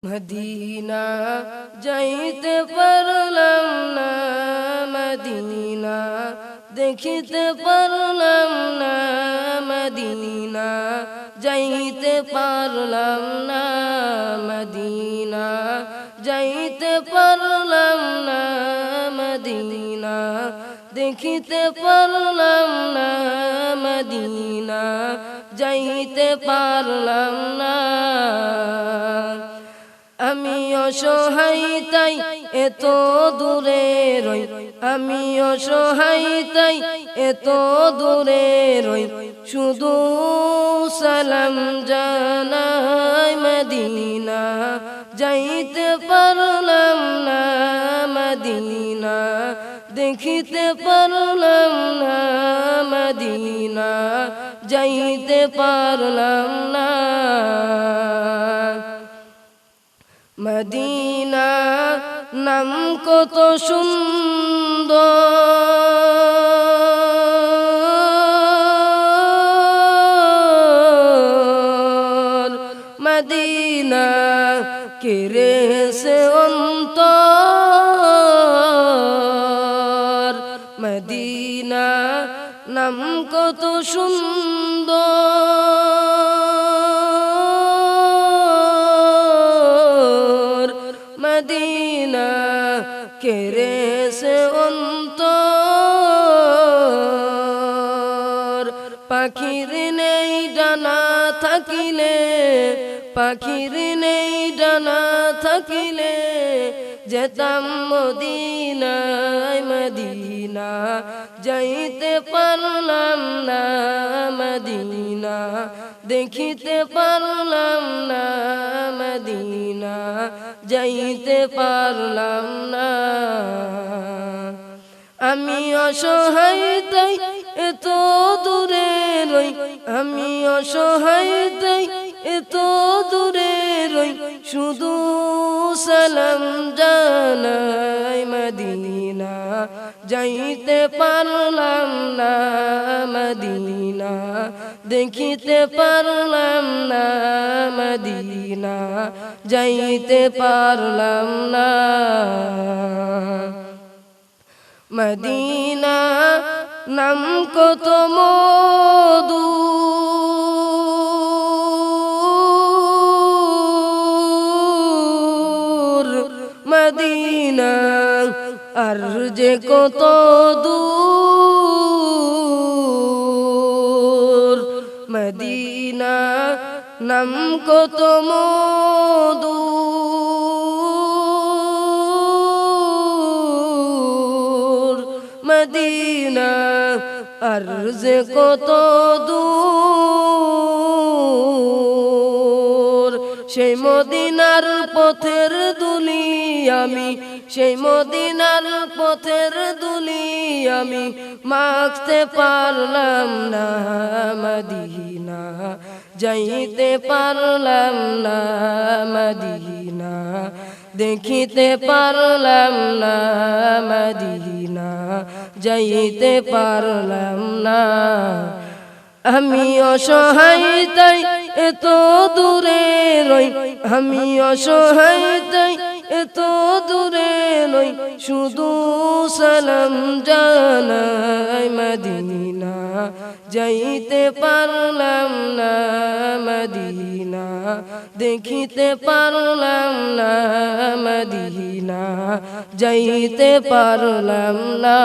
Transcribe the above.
Medina যাইতে পারলাম না, মদিনা দেখিতে পারলাম না, মদিনা যাইতে পারলাম না, মদিনা যাইতে পারলাম না, মদিনা দেখিতে পারলাম না, মদিনা যাইতে পারলাম না। আমি অসহায় তাই এত দূরে রই, আমি অসহায় তাই এত দূরে রই, শুধু সালাম জানাই মদিনা যাইতে পারলাম না, মদিনা দেখিতে পারলাম না, মদিনা যাইতে পারলাম না। মদিনা নাম কত সুন্দর, মদিনা কেড়েছে অন্তর, মদিনা নাম কত সুন্দর, মদিনা কেড়েছে অন্তর। পাখির নেই ডানা থাকিলে, পাখির নেই ডানা থাকিলে, যেতাম মদিনায়, মদিনা যাইতে পারলাম না, মদিনা দেখিতে পারলাম না, মদিনা যাইতে পারলাম না। আমি অসহায় তাই এত দূরে রই, আমি অসহায় তাই এত দূরে রই, শুধু সালাম জানাই মদিনা যাইতে পারলাম না, মদিনা দেখিতে পারলাম না, মদিনা যাইতে পারলাম না। মদিনা নাম কত মধু, মদিনা আর যে কত দূর, মদিনা নাম কত মধু, মদিনা আর যে কত দূর। সেই মদিনার পথের দুলি আমি, সেই মদিনার পথের দুলি আমি মাখতে পারলাম না, মদিনা যাইতে পারলাম না, মদিনা দেখিতে পারলাম না, মদিনা যাইতে পারলাম না। আমি অসহায় তাই এত দূরে রই, আমি অসহায় তাই এত দূরে রই, শুধু সালাম জানাই মদিনা যাইতে পারলাম না, মদিনা দেখিতে পারলাম না, মদিনা যাইতে পারলাম না।